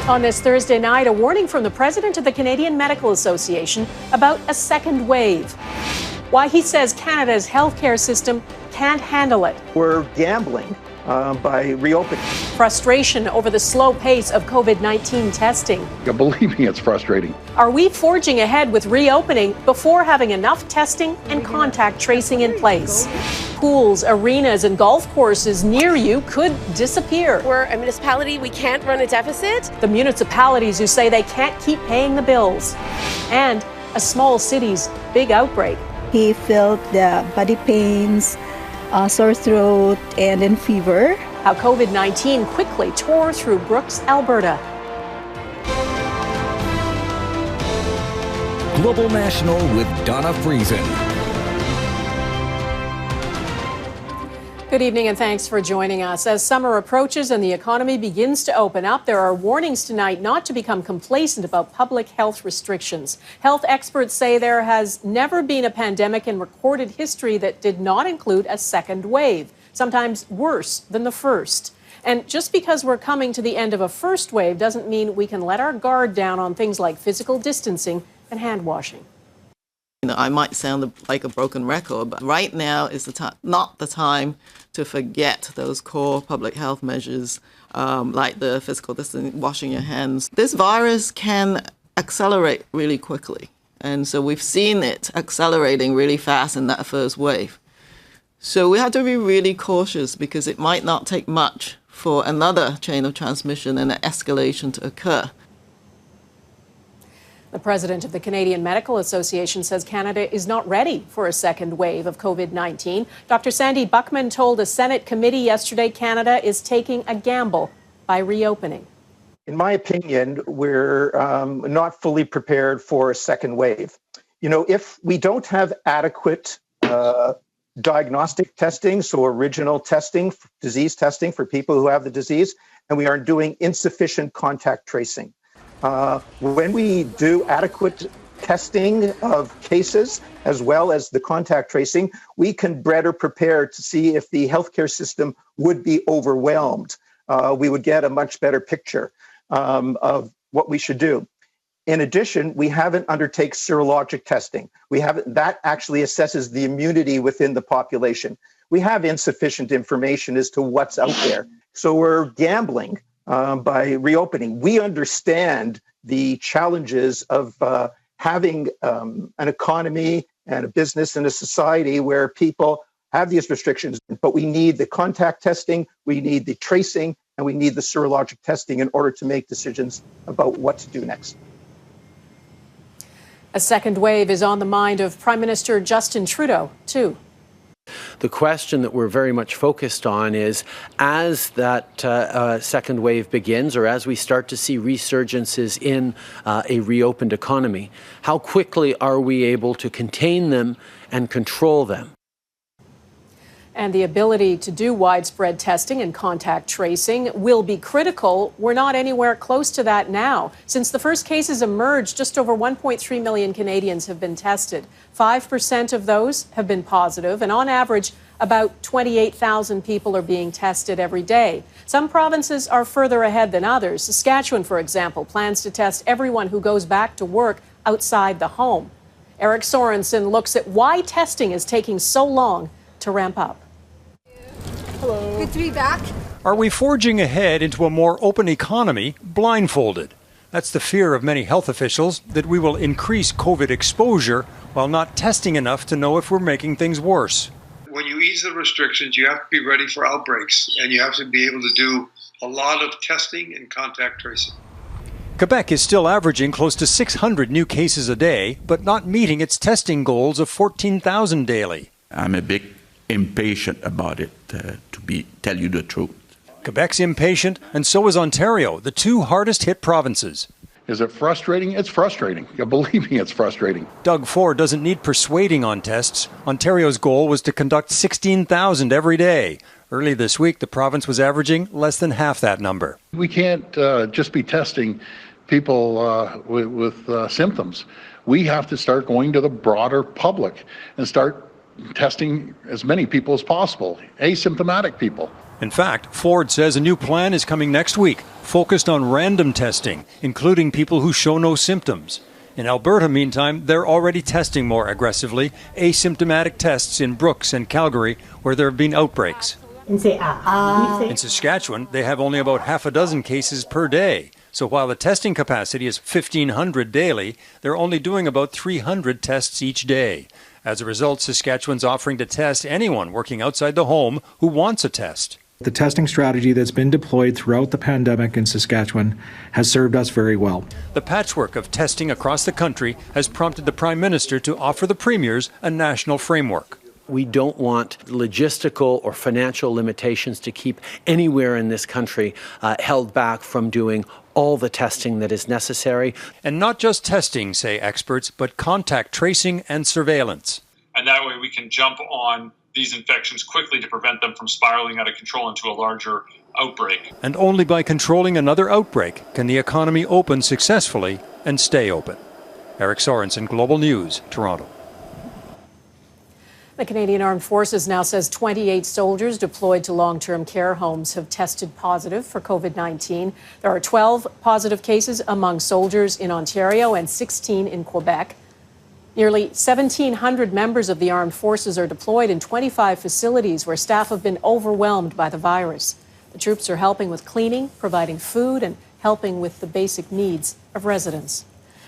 On this Thursday night, a warning from the president of the Canadian Medical Association about a second wave. Why he says Canada's healthcare system can't handle it. We're gambling by reopening. Frustration over the slow pace of COVID-19 testing. Believe me, it's frustrating. Are we forging ahead with reopening before having enough testing and contact tracing in place? Pools, arenas, and golf courses near you could disappear. We're a municipality, we can't run a deficit. The municipalities who say they can't keep paying the bills. And a small city's big outbreak. He felt the body pains, sore throat, and then fever. How COVID-19 quickly tore through Brooks, Alberta. Global National with Dawna Friesen. Good evening and thanks for joining us. As summer approaches and the economy begins to open up, there are warnings tonight not to become complacent about public health restrictions. Health experts say there has never been a pandemic in recorded history that did not include a second wave, sometimes worse than the first. And just because we're coming to the end of a first wave doesn't mean we can let our guard down on things like physical distancing and hand washing. I might sound like a broken record, but right now is not the time to forget those core public health measures, like the physical distancing, washing your hands. This virus can accelerate really quickly, and so we've seen it accelerating really fast in that first wave. So we have to be really cautious because it might not take much for another chain of transmission and an escalation to occur. The president of the Canadian Medical Association says Canada is not ready for a second wave of COVID-19. Dr. Sandy Buckman told a Senate committee yesterday Canada is taking a gamble by reopening. In my opinion, we're not fully prepared for a second wave. You know, if we don't have adequate diagnostic testing, so original testing, disease testing for people who have the disease, and we are doing insufficient contact tracing. When we do adequate testing of cases, as well as the contact tracing, we can better prepare to see if the healthcare system would be overwhelmed. We would get a much better picture of what we should do. In addition, we haven't undertaken serologic testing. That actually assesses the immunity within the population. We have insufficient information as to what's out there. So we're gambling by reopening. We understand the challenges of having an economy and a business and a society where people have these restrictions, but we need the contact testing, we need the tracing, and we need the serologic testing in order to make decisions about what to do next. A second wave is on the mind of Prime Minister Justin Trudeau, too. The question that we're very much focused on is, as that second wave begins, or as we start to see resurgences in a reopened economy, how quickly are we able to contain them and control them? And the ability to do widespread testing and contact tracing will be critical. We're not anywhere close to that now. Since the first cases emerged, just over 1.3 million Canadians have been tested. 5% of those have been positive, and on average, about 28,000 people are being tested every day. Some provinces are further ahead than others. Saskatchewan, for example, plans to test everyone who goes back to work outside the home. Eric Sorensen looks at why testing is taking so long to ramp up. Hello. Good to be back. Are we forging ahead into a more open economy blindfolded? That's the fear of many health officials, that we will increase COVID exposure while not testing enough to know if we're making things worse. When you ease the restrictions, you have to be ready for outbreaks, and you have to be able to do a lot of testing and contact tracing. Quebec is still averaging close to 600 new cases a day, but not meeting its testing goals of 14,000 daily. I'm a bit impatient about it, tell you the truth. Quebec's impatient, and so is Ontario, the two hardest hit provinces. Is it frustrating? It's frustrating. Believe me, it's frustrating. Doug Ford doesn't need persuading on tests. Ontario's goal was to conduct 16,000 every day. Early this week, the province was averaging less than half that number. We can't just be testing people with symptoms. We have to start going to the broader public and start testing as many people as possible, asymptomatic people. In fact, Ford says a new plan is coming next week, focused on random testing, including people who show no symptoms. In Alberta, meantime, they're already testing more aggressively, asymptomatic tests in Brooks and Calgary, where there have been outbreaks. In Saskatchewan, they have only about half a dozen cases per day. So while the testing capacity is 1,500 daily, they're only doing about 300 tests each day. As a result, Saskatchewan's offering to test anyone working outside the home who wants a test. The testing strategy that's been deployed throughout the pandemic in Saskatchewan has served us very well. The patchwork of testing across the country has prompted the Prime Minister to offer the premiers a national framework. We don't want logistical or financial limitations to keep anywhere in this country held back from doing all the testing that is necessary. And not just testing, say experts, but contact tracing and surveillance. And that way we can jump on these infections quickly to prevent them from spiraling out of control into a larger outbreak. And only by controlling another outbreak can the economy open successfully and stay open. Eric Sorensen, Global News, Toronto. The Canadian Armed Forces now says 28 soldiers deployed to long-term care homes have tested positive for COVID-19. There are 12 positive cases among soldiers in Ontario and 16 in Quebec. Nearly 1,700 members of the armed forces are deployed in 25 facilities where staff have been overwhelmed by the virus. The troops are helping with cleaning, providing food, and helping with the basic needs of residents.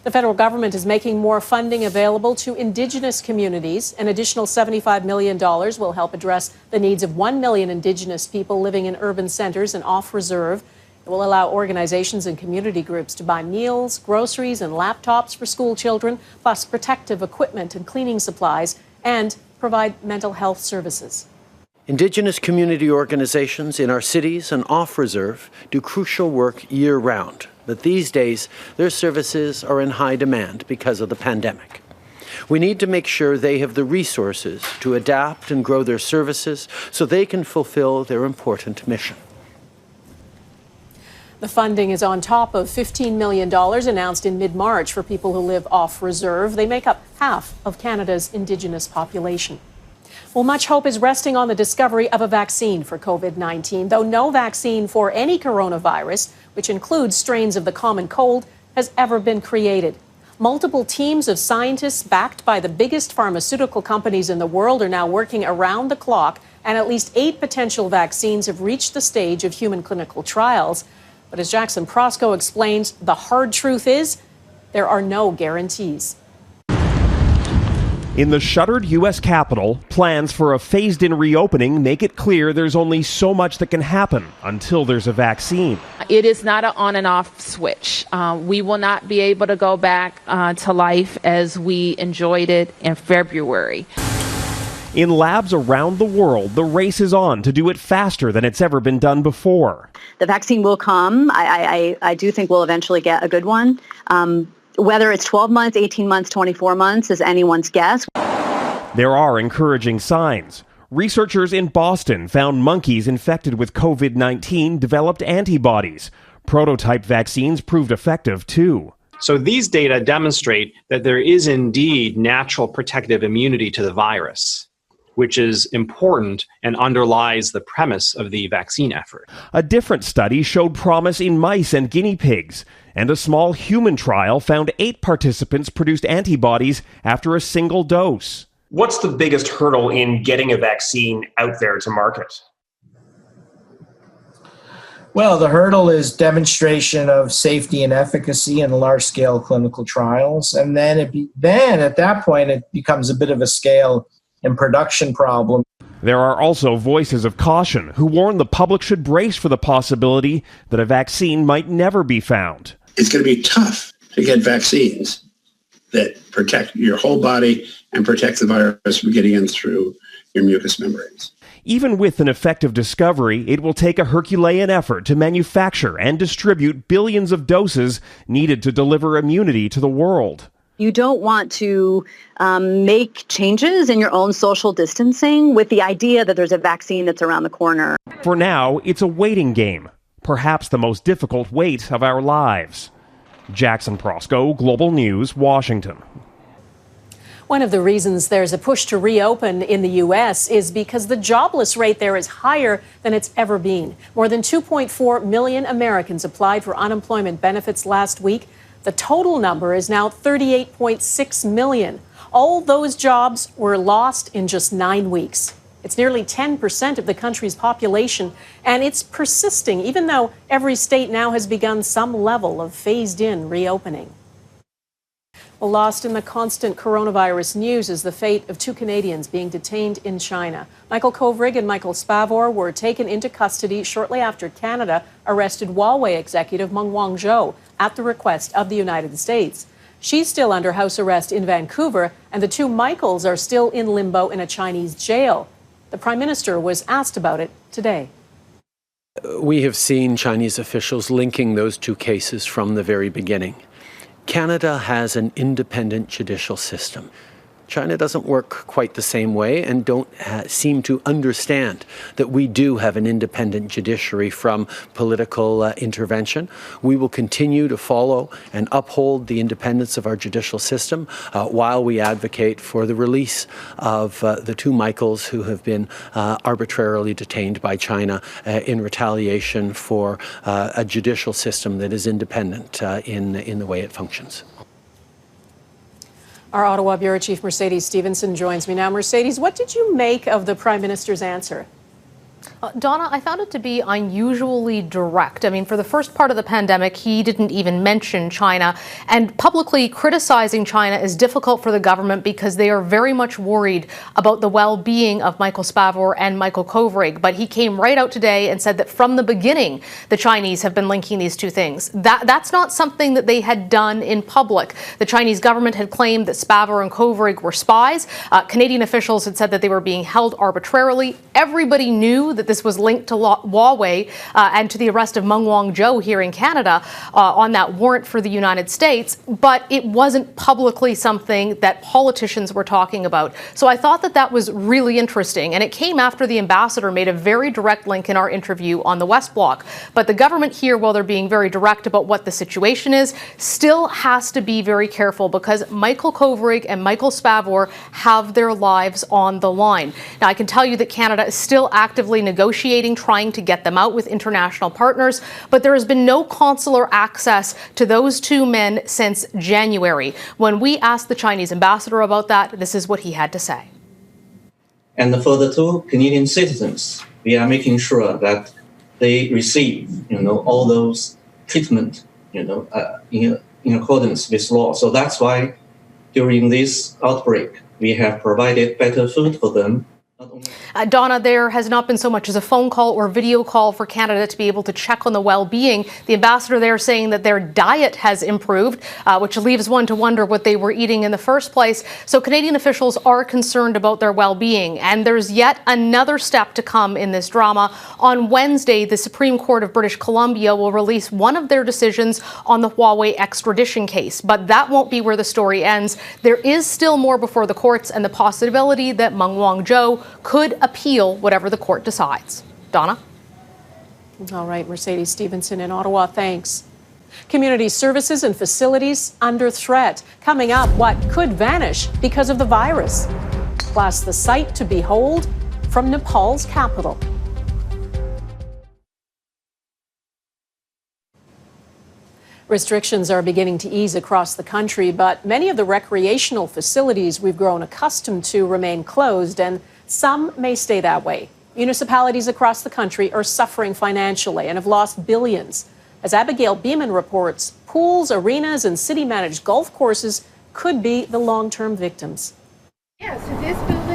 The federal government is making more funding available to Indigenous communities. An additional $75 million will help address the needs of 1 million Indigenous people living in urban centres and off-reserve. It will allow organizations and community groups to buy meals, groceries, and laptops for school children, plus protective equipment and cleaning supplies, and provide mental health services. Indigenous community organizations in our cities and off-reserve do crucial work year-round. But these days, their services are in high demand because of the pandemic. We need to make sure they have the resources to adapt and grow their services so they can fulfill their important mission. The funding is on top of $15 million announced in mid-March for people who live off-reserve. They make up half of Canada's Indigenous population. Well, much hope is resting on the discovery of a vaccine for COVID-19, though no vaccine for any coronavirus, which includes strains of the common cold, has ever been created. Multiple teams of scientists backed by the biggest pharmaceutical companies in the world are now working around the clock, and at least 8 potential vaccines have reached the stage of human clinical trials. But as Jackson Proskow explains, the hard truth is there are no guarantees. In the shuttered U.S. Capitol, plans for a phased-in reopening make it clear there's only so much that can happen until there's a vaccine. It is not an on and off switch. We will not be able to go back to life as we enjoyed it in February. In labs around the world, the race is on to do it faster than it's ever been done before. The vaccine will come. I do think we'll eventually get a good one. Whether it's 12 months, 18 months, 24 months is anyone's guess. There are encouraging signs. Researchers in Boston found monkeys infected with COVID-19 developed antibodies. Prototype vaccines proved effective, too. So these data demonstrate that there is indeed natural protective immunity to the virus, which is important and underlies the premise of the vaccine effort. A different study showed promise in mice and guinea pigs, and a small human trial found 8 participants produced antibodies after a single dose. What's the biggest hurdle in getting a vaccine out there to market? Well, the hurdle is demonstration of safety and efficacy in large-scale clinical trials, and then at that point it becomes a bit of a scale and production problem. There are also voices of caution who warn the public should brace for the possibility that a vaccine might never be found. It's going to be tough to get vaccines that protect your whole body and protect the virus from getting in through your mucous membranes. Even with an effective discovery, it will take a Herculean effort to manufacture and distribute billions of doses needed to deliver immunity to the world. You don't want to make changes in your own social distancing with the idea that there's a vaccine that's around the corner. For now, it's a waiting game, perhaps the most difficult wait of our lives. Jackson Proskow, Global News, Washington. One of the reasons there's a push to reopen in the U.S. is because the jobless rate there is higher than it's ever been. More than 2.4 million Americans applied for unemployment benefits last week. The total number is now 38.6 million. All those jobs were lost in just 9 weeks. It's nearly 10% of the country's population, and it's persisting, even though every state now has begun some level of phased-in reopening. Well, lost in the constant coronavirus news is the fate of two Canadians being detained in China. Michael Kovrig and Michael Spavor were taken into custody shortly after Canada arrested Huawei executive Meng Wanzhou at the request of the United States. She's still under house arrest in Vancouver, and the two Michaels are still in limbo in a Chinese jail. The Prime Minister was asked about it today. We have seen Chinese officials linking those two cases from the very beginning. Canada has an independent judicial system. China doesn't work quite the same way and don't seem to understand that we do have an independent judiciary from political intervention. We will continue to follow and uphold the independence of our judicial system while we advocate for the release of the two Michaels who have been arbitrarily detained by China in retaliation for a judicial system that is independent in the way it functions. Our Ottawa Bureau Chief Mercedes Stevenson joins me now. Mercedes, what did you make of the Prime Minister's answer? Dawna, I found it to be unusually direct. I mean, for the first part of the pandemic, he didn't even mention China. And publicly criticizing China is difficult for the government because they are very much worried about the well-being of Michael Spavor and Michael Kovrig. But he came right out today and said that from the beginning, the Chinese have been linking these two things. That's not something that they had done in public. The Chinese government had claimed that Spavor and Kovrig were spies. Canadian officials had said that they were being held arbitrarily. Everybody knew that this was linked to Huawei and to the arrest of Meng Wanzhou here in Canada on that warrant for the United States, but it wasn't publicly something that politicians were talking about. So I thought that that was really interesting, and it came after the ambassador made a very direct link in our interview on the West Block. But the government here, while they're being very direct about what the situation is, still has to be very careful because Michael Kovrig and Michael Spavor have their lives on the line. Now, I can tell you that Canada is still actively negotiating, trying to get them out with international partners, but there has been no consular access to those two men since January. When we asked the Chinese ambassador about that, this is what he had to say. And for the two Canadian citizens, we are making sure that they receive, all those treatment, in accordance with law. So that's why during this outbreak, we have provided better food for them. Dawna, there has not been so much as a phone call or video call for Canada to be able to check on the well-being. The ambassador there saying that their diet has improved, which leaves one to wonder what they were eating in the first place. So Canadian officials are concerned about their well-being. And there's yet another step to come in this drama. On Wednesday, the Supreme Court of British Columbia will release one of their decisions on the Huawei extradition case. But that won't be where the story ends. There is still more before the courts and the possibility that Meng Wanzhou could appeal whatever the court decides. Dawna? All right, Mercedes Stevenson in Ottawa, thanks. Community services and facilities under threat. Coming up, what could vanish because of the virus. Plus, the sight to behold from Nepal's capital. Restrictions are beginning to ease across the country, but many of the recreational facilities we've grown accustomed to remain closed, and some may stay that way. Municipalities across the country are suffering financially and have lost billions. As Abigail Bimman reports, pools, arenas, and city-managed golf courses could be the long-term victims. Yeah, so this building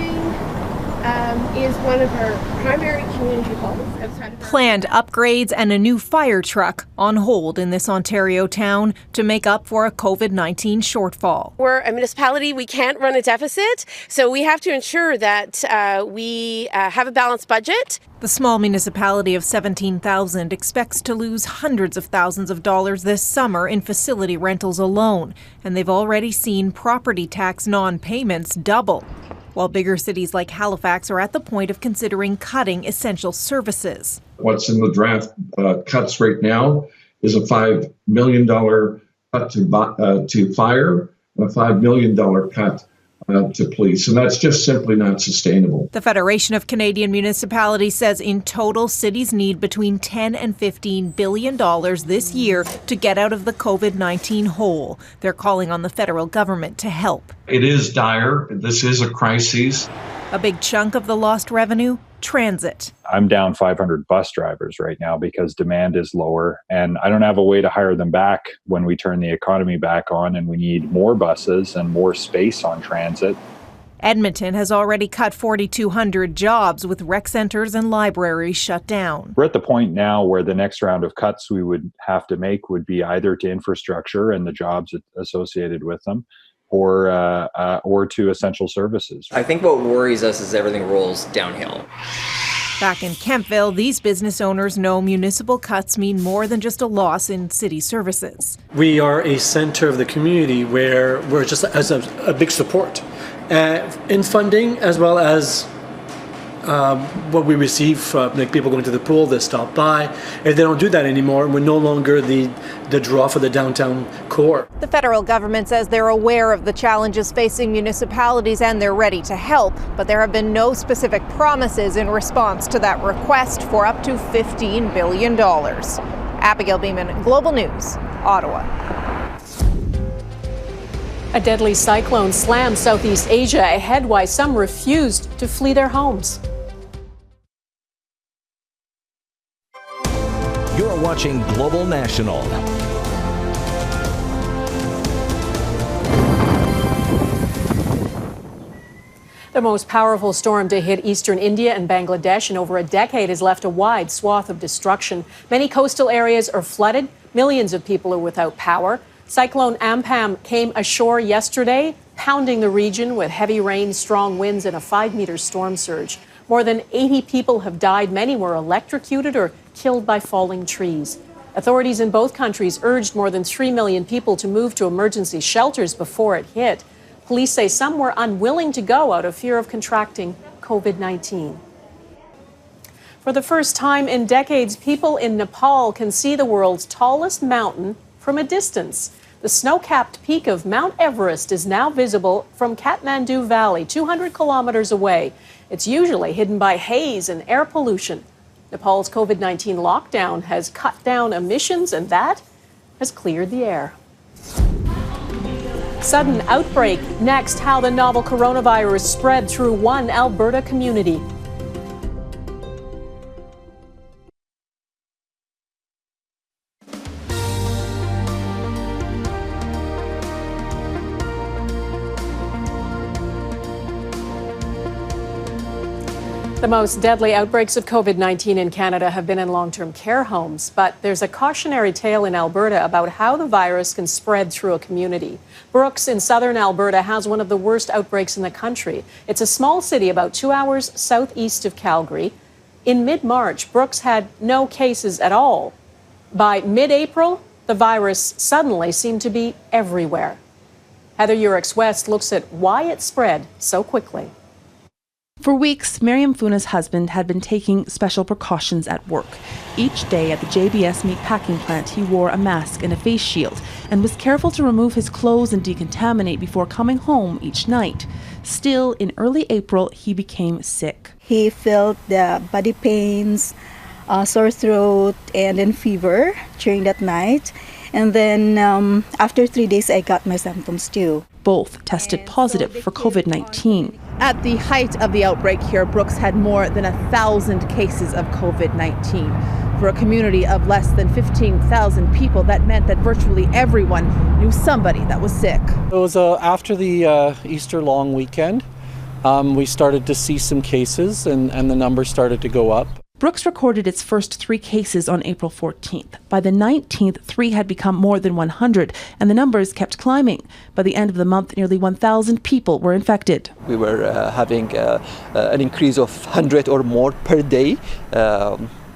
is one of our primary community halls outside of our planned upgrades and a new fire truck on hold in this Ontario town to make up for a COVID-19 shortfall. We're a municipality, we can't run a deficit, so we have to ensure that we have a balanced budget. The small municipality of 17,000 expects to lose hundreds of thousands of dollars this summer in facility rentals alone, and they've already seen property tax non-payments double, while bigger cities like Halifax are at the point of considering cutting essential services. What's in the draft cuts right now is a $5 million cut to fire, and a $5 million cut to police, and that's just simply not sustainable. The Federation of Canadian Municipalities says in total, cities need between $10 and $15 billion this year to get out of the COVID-19 hole. They're calling on the federal government to help. It is dire. This is a crisis. A big chunk of the lost revenue, transit. I'm down 500 bus drivers right now because demand is lower, and I don't have a way to hire them back when we turn the economy back on and we need more buses and more space on transit. Edmonton has already cut 4,200 jobs with rec centres and libraries shut down. We're at the point now where the next round of cuts we would have to make would be either to infrastructure and the jobs associated with them, or to essential services. I think what worries us is everything rolls downhill. Back in Kemptville, these business owners know municipal cuts mean more than just a loss in city services. We are a center of the community where we're just as a big support in funding, as well as what we receive from people going to the pool, they stop by. If they don't do that anymore, we're no longer the draw for the downtown core. The federal government says they're aware of the challenges facing municipalities and they're ready to help, but there have been no specific promises in response to that request for up to $15 billion. Abigail Bimman, Global News, Ottawa. A deadly cyclone slammed Southeast Asia ahead while some refused to flee their homes. You're watching Global National. The most powerful storm to hit eastern India and Bangladesh in over a decade has left a wide swath of destruction. Many coastal areas are flooded. Millions of people are without power. Cyclone Ampam came ashore yesterday, pounding the region with heavy rain, strong winds, and a 5-meter storm surge. More than 80 people have died. Many were electrocuted or killed by falling trees. Authorities in both countries urged more than 3 million people to move to emergency shelters before it hit. Police say some were unwilling to go out of fear of contracting COVID-19. For the first time in decades, people in Nepal can see the world's tallest mountain from a distance. The snow-capped peak of Mount Everest is now visible from Kathmandu Valley, 200 kilometers away. It's usually hidden by haze and air pollution. Nepal's COVID-19 lockdown has cut down emissions, and that has cleared the air. Sudden outbreak. Next, how the novel coronavirus spread through one Alberta community. The most deadly outbreaks of COVID-19 in Canada have been in long-term care homes, but there's a cautionary tale in Alberta about how the virus can spread through a community. Brooks in southern Alberta has one of the worst outbreaks in the country. It's a small city about 2 hours southeast of Calgary. In mid-March, Brooks had no cases at all. By mid-April, the virus suddenly seemed to be everywhere. Heather Yourex-West looks at why it spread so quickly. For weeks, Miriam Funa's husband had been taking special precautions at work. Each day at the JBS meat packing plant, he wore a mask and a face shield and was careful to remove his clothes and decontaminate before coming home each night. Still, in early April, he became sick. He felt the body pains, sore throat, and then fever during that night. And then after 3 days, I got my symptoms too. Both tested positive for COVID-19. At the height of the outbreak here, Brooks had more than 1,000 cases of COVID-19. For a community of less than 15,000 people, that meant that virtually everyone knew somebody that was sick. It was after the Easter long weekend. We started to see some cases and the numbers started to go up. Brooks recorded its first 3 cases on April 14th. By the 19th, 3 had become more than 100, and the numbers kept climbing. By the end of the month, nearly 1,000 people were infected. We were having an increase of 100 or more per day.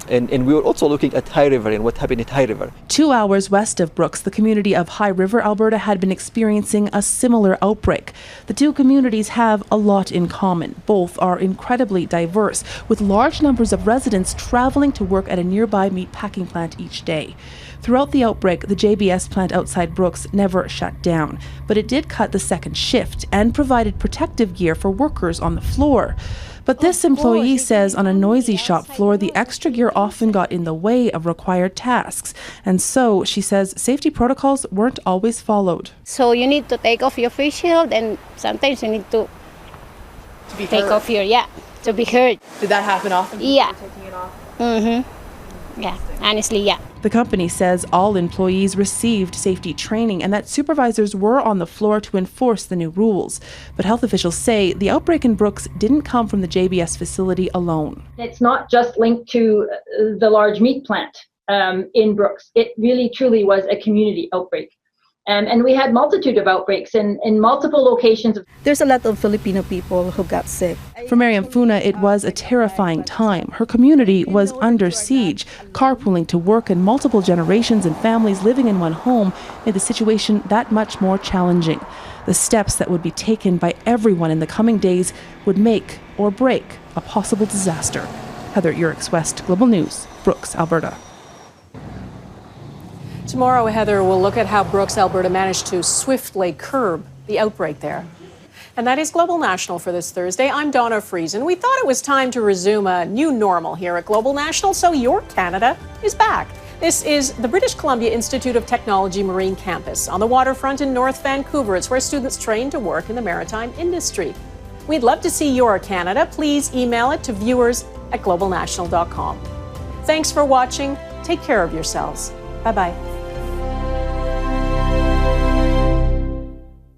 And we were also looking at High River and what happened at High River. 2 hours west of Brooks, the community of High River, Alberta, had been experiencing a similar outbreak. The two communities have a lot in common. Both are incredibly diverse, with large numbers of residents traveling to work at a nearby meat packing plant each day. Throughout the outbreak, the JBS plant outside Brooks never shut down, but it did cut the second shift and provided protective gear for workers on the floor. But this employee says on a noisy shop floor, the extra gear often got in the way of required tasks. And so, she says, safety protocols weren't always followed. So you need to take off your face shield, and sometimes you need to take off your, to be heard. Did that happen often? Yeah. Taking it off? Mm-hmm. Yeah, honestly, yeah. The company says all employees received safety training and that supervisors were on the floor to enforce the new rules. But health officials say the outbreak in Brooks didn't come from the JBS facility alone. It's not just linked to the large meat plant in Brooks. It really, truly was a community outbreak. And we had multitude of outbreaks in multiple locations. There's a lot of Filipino people who got sick. For Miriam Funa, it was a terrifying time. Her community was under siege. Carpooling to work and multiple generations and families living in one home made the situation that much more challenging. The steps that would be taken by everyone in the coming days would make or break a possible disaster. Heather, Yourex-West, Global News, Brooks, Alberta. Tomorrow, Heather will look at how Brooks, Alberta managed to swiftly curb the outbreak there. And that is Global National for this Thursday. I'm Dawna Friesen. We thought it was time to resume a new normal here at Global National, so your Canada is back. This is the British Columbia Institute of Technology Marine Campus on the waterfront in North Vancouver. It's where students train to work in the maritime industry. We'd love to see your Canada. Please email it to viewers@globalnational.com. Thanks for watching. Take care of yourselves. Bye-bye.